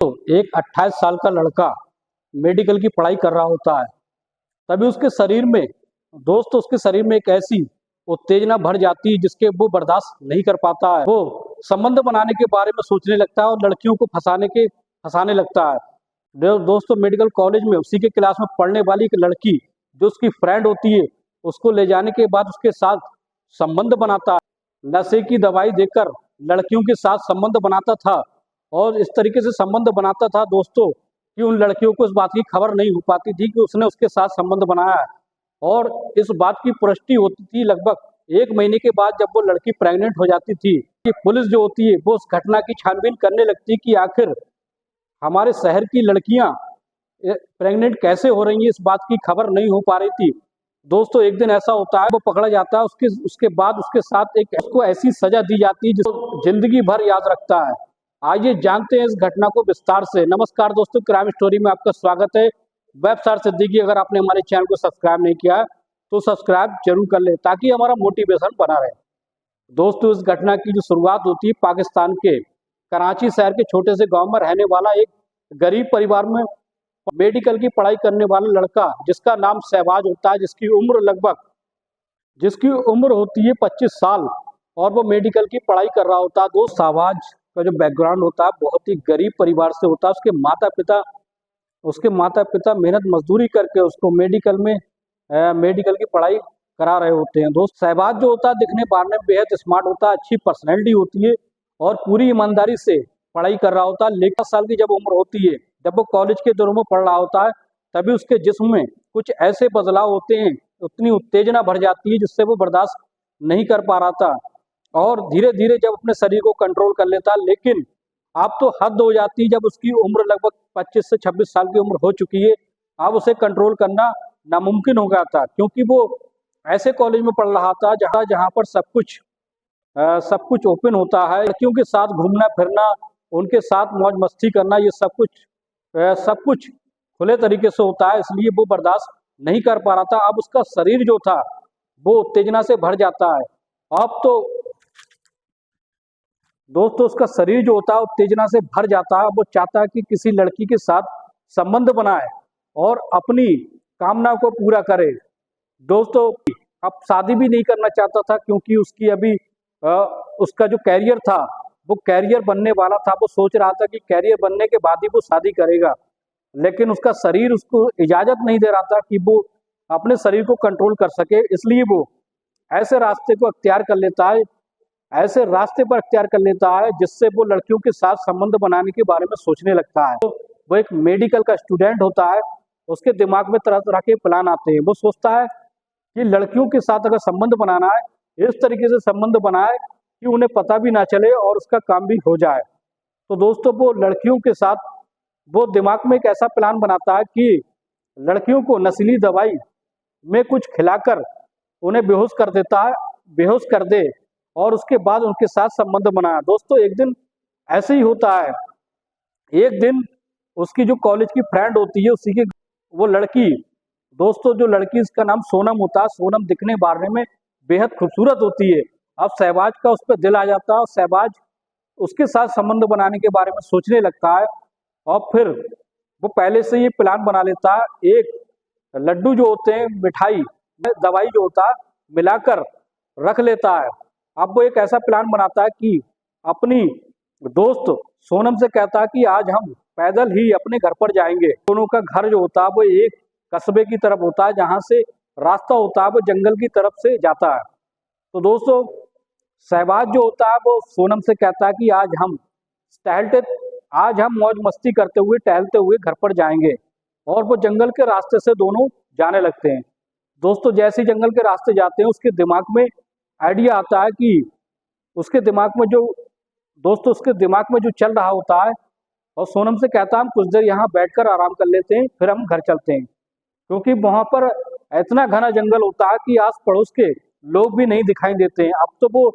तो एक 28 साल का लड़का मेडिकल की पढ़ाई कर रहा होता है, तभी उसके शरीर में एक ऐसी उत्तेजना भर जाती है जिसके वो बर्दाश्त नहीं कर पाता है। वो संबंध बनाने के बारे में सोचने लगता है और लड़कियों को फंसाने लगता है। दोस्तों, मेडिकल कॉलेज में उसी के क्लास में पढ़ने वाली एक लड़की जो उसकी फ्रेंड होती है, उसको ले जाने के बाद उसके साथ संबंध बनाता है। नशे की दवाई देकर लड़कियों के साथ संबंध बनाता था और इस तरीके से संबंध बनाता था दोस्तों कि उन लड़कियों को इस बात की खबर नहीं हो पाती थी कि उसने उसके साथ संबंध बनाया है। और इस बात की पुष्टि होती थी लगभग 1 महीने के बाद, जब वो लड़की प्रेग्नेंट हो जाती थी कि पुलिस जो होती है वो उस घटना की छानबीन करने लगती कि आखिर हमारे शहर की लड़कियां प्रेग्नेंट कैसे हो रही हैं, इस बात की खबर नहीं हो पा रही थी। दोस्तों, एक दिन ऐसा होता है, वो पकड़ा जाता है, उसके बाद उसके साथ उसको ऐसी सजा दी जाती है जिसको जिंदगी भर याद रखता है। आइए जानते हैं इस घटना को विस्तार से। नमस्कार दोस्तों, क्राइम स्टोरी में आपका स्वागत है। वेबसाइट सिद्दीकी, अगर आपने हमारे चैनल को सब्सक्राइब नहीं किया तो सब्सक्राइब जरूर कर ले ताकि हमारा मोटिवेशन बना रहे। दोस्तों, इस घटना की जो शुरुआत होती है पाकिस्तान के कराची शहर के छोटे से गांव में रहने वाला एक गरीब परिवार में मेडिकल की पढ़ाई करने वाला लड़का जिसका नाम शहबाज होता है, जिसकी उम्र होती है 25 साल और वो मेडिकल की पढ़ाई कर रहा होता है। दोस्त, शहबाज का जो बैकग्राउंड होता है बहुत ही गरीब परिवार से होता है। उसके माता पिता मेहनत मजदूरी करके उसको मेडिकल की पढ़ाई करा रहे होते हैं। दोस्त, शहबाज जो होता है दिखने बारने में बेहद स्मार्ट होता है, अच्छी पर्सनैलिटी होती है और पूरी ईमानदारी से पढ़ाई कर रहा होता है। लेकिन साल की जब उम्र होती है, जब वो कॉलेज के दिनों में पढ़ रहा होता है, तभी उसके जिस्म में कुछ ऐसे बदलाव होते हैं, उतनी उत्तेजना भर जाती है जिससे वो बर्दाश्त नहीं कर पा रहा था और धीरे धीरे जब अपने शरीर को कंट्रोल कर लेता। लेकिन अब तो हद हो जाती है, जब उसकी उम्र लगभग 25 से 26 साल की उम्र हो चुकी है, अब उसे कंट्रोल करना नामुमकिन हो गया था, क्योंकि वो ऐसे कॉलेज में पढ़ रहा था जहाँ पर सब कुछ ओपन होता है। लड़कियों के साथ घूमना फिरना, उनके साथ मौज मस्ती करना, ये सब कुछ खुले तरीके से होता है, इसलिए वो बर्दाश्त नहीं कर पा रहा था। अब उसका शरीर जो था वो उत्तेजना से भर जाता है। अब तो दोस्तों, उसका शरीर जो होता है उत्तेजना से भर जाता है। वो चाहता है कि किसी लड़की के साथ संबंध बनाए और अपनी कामना को पूरा करे। दोस्तों, अब शादी भी नहीं करना चाहता था क्योंकि उसका जो कैरियर था वो कैरियर बनने वाला था। वो सोच रहा था कि कैरियर बनने के बाद ही वो शादी करेगा, लेकिन उसका शरीर उसको इजाजत नहीं दे रहा था कि वो अपने शरीर को कंट्रोल कर सके। इसलिए वो ऐसे रास्ते पर अख्तियार कर लेता है जिससे वो लड़कियों के साथ संबंध बनाने के बारे में सोचने लगता है। तो वो एक मेडिकल का स्टूडेंट होता है, उसके दिमाग में तरह तरह के प्लान आते हैं। वो सोचता है कि लड़कियों के साथ अगर संबंध बनाना है, इस तरीके से संबंध बनाए कि उन्हें पता भी ना चले और उसका काम भी हो जाए। तो दोस्तों, वो दिमाग में एक ऐसा प्लान बनाता है कि लड़कियों को नशीली दवाई में कुछ खिलाकर उन्हें बेहोश कर दे और उसके बाद उनके साथ संबंध बनाया। दोस्तों, एक दिन ऐसे ही होता है। एक दिन उसकी जो कॉलेज की फ्रेंड होती है, वो लड़की, दोस्तों जो लड़की, इसका नाम सोनम होता है। सोनम दिखने बारने में बेहद खूबसूरत होती है। अब शहबाज का उस पर दिल आ जाता है और शहबाज उसके साथ संबंध बनाने के बारे में सोचने लगता है और फिर वो पहले से ये प्लान बना लेता है। एक लड्डू जो होते हैं, मिठाई दवाई जो होता है, मिलाकर रख लेता है। अब वो एक ऐसा प्लान बनाता है कि अपनी दोस्त सोनम से कहता है कि आज हम पैदल ही अपने घर पर जाएंगे। दोनों का घर जो होता है वो एक कस्बे की तरफ होता है, जहाँ से रास्ता होता है वो जंगल की तरफ से जाता है। तो दोस्तों, शहबाज जो होता है वो सोनम से कहता है कि आज हम मौज मस्ती करते हुए टहलते हुए घर पर जाएंगे, और वो जंगल के रास्ते से दोनों जाने लगते हैं। दोस्तों, जैसे ही जंगल के रास्ते जाते हैं, उसके दिमाग में आइडिया आता है कि उसके दिमाग में जो चल रहा होता है, और सोनम से कहता है हम कुछ देर यहाँ बैठकर आराम कर लेते हैं, फिर हम घर चलते हैं, क्योंकि वहां पर इतना घना जंगल होता है कि आस पड़ोस के लोग भी नहीं दिखाई देते हैं। अब तो वो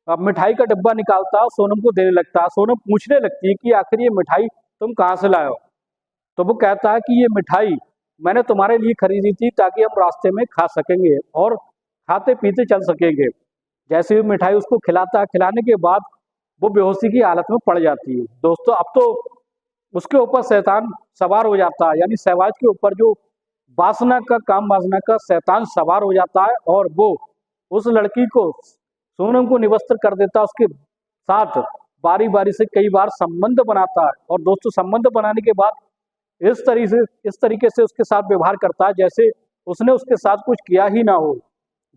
मिठाई का डब्बा निकालता है, सोनम को देने लगता है। सोनम पूछने लगती है कि आखिर ये मिठाई तुम कहाँ से लाए हो? तो वो कहता है कि ये मिठाई मैंने तुम्हारे लिए खरीदी थी ताकि हम रास्ते में खा सकेंगे और खाते पीते चल सकेंगे। जैसे ही मिठाई उसको खिलाने के बाद वो बेहोशी की हालत में पड़ जाती है। दोस्तों, अब तो उसके ऊपर शैतान सवार हो जाता है, यानी शहबाज के ऊपर जो वासना का काम वासना का शैतान सवार हो जाता है और वो उस लड़की को सोनम को निवस्त्र कर देता है, उसके साथ बारी बारी से कई बार संबंध बनाता है। और दोस्तों संबंध बनाने के बाद इस तरीके से उसके साथ व्यवहार करता है जैसे उसने उसके साथ कुछ किया ही ना हो,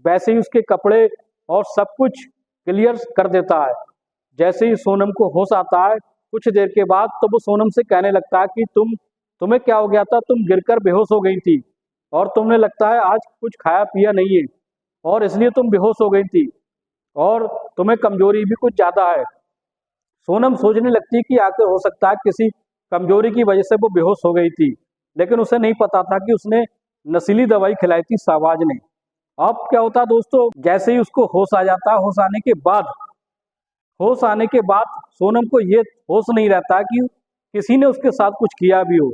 वैसे ही उसके कपड़े और सब कुछ क्लियर कर देता है। जैसे ही सोनम को होश आता है कुछ देर के बाद, तो वो सोनम से कहने लगता है कि तुम्हें क्या हो गया था, तुम गिरकर बेहोश हो गई थी और तुमने लगता है आज कुछ खाया पिया नहीं है और इसलिए तुम बेहोश हो गई थी और तुम्हें कमजोरी भी कुछ ज्यादा है। सोनम सोचने लगती है कि आखिर हो सकता है किसी कमजोरी की वजह से वो बेहोश हो गई थी, लेकिन उसे नहीं पता था कि उसने नशीली दवाई खिलाई थी शहबाज ने। अब क्या होता है दोस्तों, जैसे ही उसको होश आ जाता है, होश आने के बाद सोनम को ये होश नहीं रहता कि किसी ने उसके साथ कुछ किया भी हो।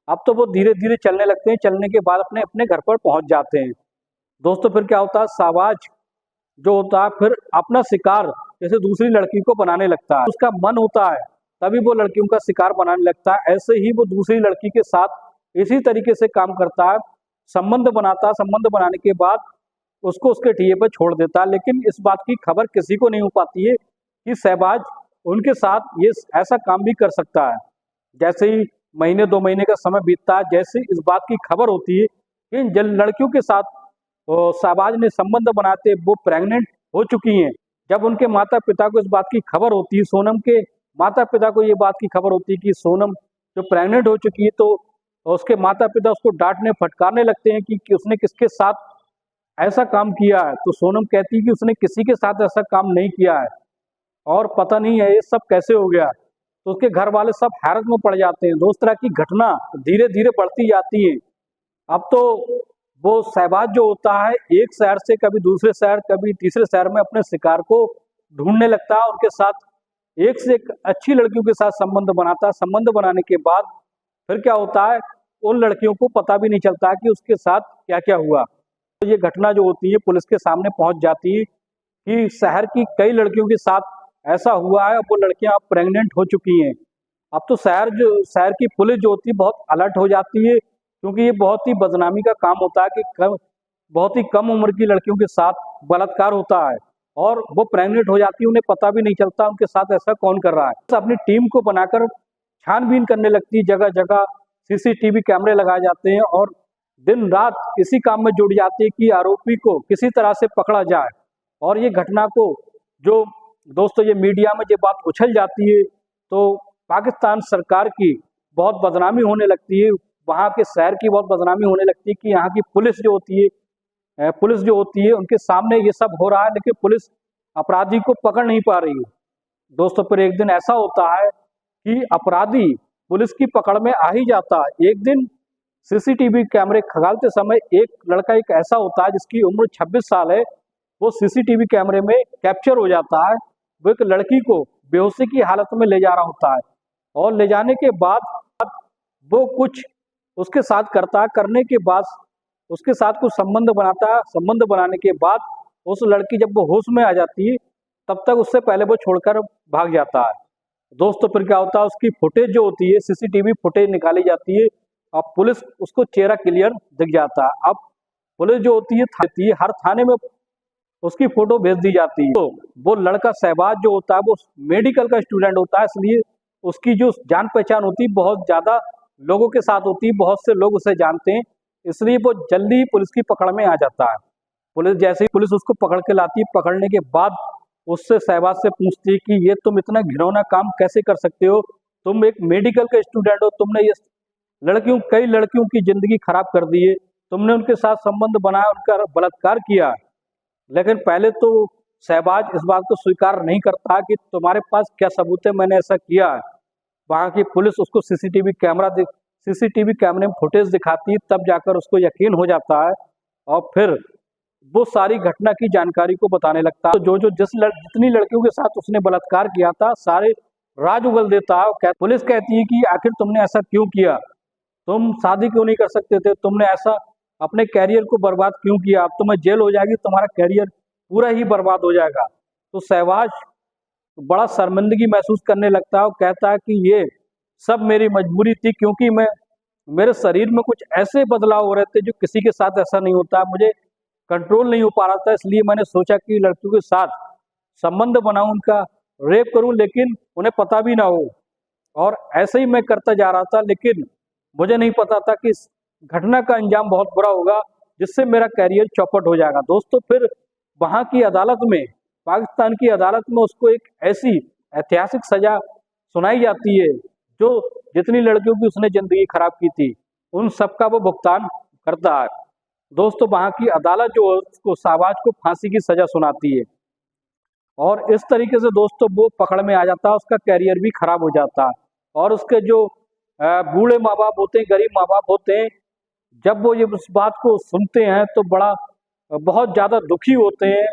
अब तो वो धीरे धीरे चलने लगते हैं, चलने के बाद अपने अपने घर पर पहुंच जाते हैं। दोस्तों फिर क्या होता है, शहबाज जो होता है फिर अपना शिकार जैसे दूसरी लड़की को बनाने लगता है, उसका मन होता है तभी वो लड़कियों का शिकार बनाने लगता है। ऐसे ही वो दूसरी लड़की के साथ इसी तरीके से काम करता है, संबंध बनाता है, संबंध बनाने के बाद उसको उसके ठिये पर छोड़ देता है। लेकिन इस बात की खबर किसी को नहीं हो पाती है कि शहबाज उनके साथ ये ऐसा काम भी कर सकता है। जैसे ही महीने 2 महीने का समय बीतता है, जैसे इस बात की खबर होती है कि इन लड़कियों के साथ शहबाज ने संबंध बनाते वो प्रेग्नेंट हो चुकी हैं। जब उनके माता पिता को इस बात की खबर होती है, सोनम के माता पिता को ये बात की खबर होती है कि सोनम जो प्रेग्नेंट हो चुकी है, तो उसके माता पिता उसको डांटने फटकारने लगते हैं कि उसने किसके साथ ऐसा काम किया है। तो सोनम कहती है कि उसने किसी के साथ ऐसा काम नहीं किया है और पता नहीं है ये सब कैसे हो गया। तो उसके घर वाले सब हैरत में पड़ जाते हैं। दोस्त तरह की घटना धीरे धीरे बढ़ती जाती है। अब तो वो शहबाज जो होता है एक शहर से कभी दूसरे शहर कभी तीसरे शहर में अपने शिकार को ढूंढने लगता है, उनके साथ एक से एक अच्छी लड़कियों के साथ संबंध बनाता है। संबंध बनाने के बाद फिर क्या होता है, उन लड़कियों को पता भी नहीं चलता कि उसके साथ क्या क्या हुआ। तो ये घटना जो होती है पुलिस के सामने पहुंच जाती है कि शहर की कई लड़कियों के साथ ऐसा हुआ है, वो लड़कियां अब प्रेग्नेंट हो चुकी हैं। अब तो शहर की पुलिस जो होती है बहुत अलर्ट हो जाती है, क्योंकि ये बहुत ही बदनामी का काम होता है कि बहुत ही कम उम्र की लड़कियों के साथ बलात्कार होता है और वो प्रेग्नेंट हो जाती है, उन्हें पता भी नहीं चलता उनके साथ ऐसा कौन कर रहा है। तो अपनी टीम को बनाकर छानबीन करने लगती है, जगह जगह सीसीटीवी कैमरे लगाए जाते हैं और दिन रात इसी काम में जुट जाती है कि आरोपी को किसी तरह से पकड़ा जाए। और ये घटना को जो दोस्तों ये मीडिया में ये बात उछल जाती है, तो पाकिस्तान सरकार की बहुत बदनामी होने लगती है, वहाँ के शहर की बहुत बदनामी होने लगती है कि यहाँ की पुलिस जो होती है उनके सामने ये सब हो रहा है, लेकिन पुलिस अपराधी को पकड़ नहीं पा रही है। दोस्तों फिर एक दिन ऐसा होता है कि अपराधी पुलिस की पकड़ में आ ही जाता है। एक दिन सीसीटीवी कैमरे खंगालते समय एक लड़का एक ऐसा होता है जिसकी उम्र 26 साल है, वो सीसीटीवी कैमरे में कैप्चर हो जाता है। वो एक लड़की को बेहोशी की हालत में ले जा रहा होता है और ले जाने के बाद वो कुछ उसके साथ करता है, करने के बाद उसके साथ कुछ संबंध बनाता है। संबंध बनाने के बाद उस लड़की जब वो होश में आ जाती है तब तक उससे पहले वो छोड़कर भाग जाता है। दोस्तों फिर क्या होता है, उसकी फुटेज जो होती है सीसीटीवी फुटेज निकाली जाती है। अब पुलिस उसको चेहरा क्लियर दिख जाता है। अब पुलिस जो होती है हर थाने में उसकी फोटो भेज दी जाती है। तो वो लड़का शहबाज जो होता है वो मेडिकल का स्टूडेंट होता है, इसलिए उसकी जो जान पहचान होती है बहुत ज्यादा लोगों के साथ होती है, बहुत से लोग उसे जानते हैं, इसलिए वो जल्दी ही पुलिस की पकड़ में आ जाता है। जैसे ही पुलिस उसको पकड़ के लाती है, पकड़ने के बाद उससे शहबाज से पूछती है कि ये तुम इतना घिनौना काम कैसे कर सकते हो, तुम एक मेडिकल का स्टूडेंट हो, तुमने ये कई लड़कियों की जिंदगी खराब कर दी है, तुमने उनके साथ संबंध बनाया, उनका बलात्कार किया। लेकिन पहले तो शहबाज इस बात को स्वीकार नहीं करता कि तुम्हारे पास क्या सबूत है मैंने ऐसा किया है। वहाँ की पुलिस उसको सीसीटीवी कैमरे में फुटेज दिखाती है, तब जाकर उसको यकीन हो जाता है और फिर वो सारी घटना की जानकारी को बताने लगता है। तो जितनी लड़कियों के साथ उसने बलात्कार किया था सारे राज उगल देता है। पुलिस कहती है कि आखिर तुमने ऐसा क्यों किया, तुम शादी क्यों नहीं कर सकते थे, तुमने ऐसा अपने कैरियर को बर्बाद क्यों किया, अब तुम्हें जेल हो जाएगी, तुम्हारा कैरियर पूरा ही बर्बाद हो जाएगा। तो शहबाज बड़ा शर्मिंदगी महसूस करने लगता है और कहता है कि ये सब मेरी मजबूरी थी, क्योंकि मेरे शरीर में कुछ ऐसे बदलाव हो रहे थे जो किसी के साथ ऐसा नहीं होता। मुझे कंट्रोल नहीं हो पा रहा था, इसलिए मैंने सोचा कि लड़कियों के साथ संबंध बनाऊं, उनका रेप करूं, लेकिन उन्हें पता भी ना हो। और ऐसे ही मैं करता जा रहा था, लेकिन मुझे नहीं पता था कि इस घटना का अंजाम बहुत बुरा होगा, जिससे मेरा करियर चौपट हो जाएगा। दोस्तों, फिर वहां की अदालत में, पाकिस्तान की अदालत में उसको एक ऐसी ऐतिहासिक सजा सुनाई जाती है जो जितनी लड़कियों की उसने जिंदगी खराब की थी उन सब का वो भुगतान करता है। दोस्तों, वहां की अदालत जो है उसको शाहबाज को फांसी की सजा सुनाती है, और इस तरीके से दोस्तों वो पकड़ में आ जाता है, उसका करियर भी खराब हो जाता है। और उसके जो बूढ़े माँ बाप होते हैं, गरीब माँ बाप होते हैं, जब वो ये इस बात को सुनते हैं तो बहुत ज़्यादा दुखी होते हैं,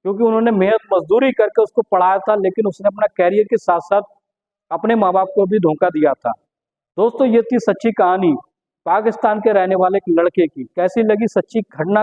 क्योंकि उन्होंने मेहनत मजदूरी करके उसको पढ़ाया था, लेकिन उसने अपना करियर के साथ साथ अपने माँ बाप को भी धोखा दिया था। दोस्तों, ये थी सच्ची कहानी पाकिस्तान के रहने वाले एक लड़के की। कैसी लगी सच्ची घटना?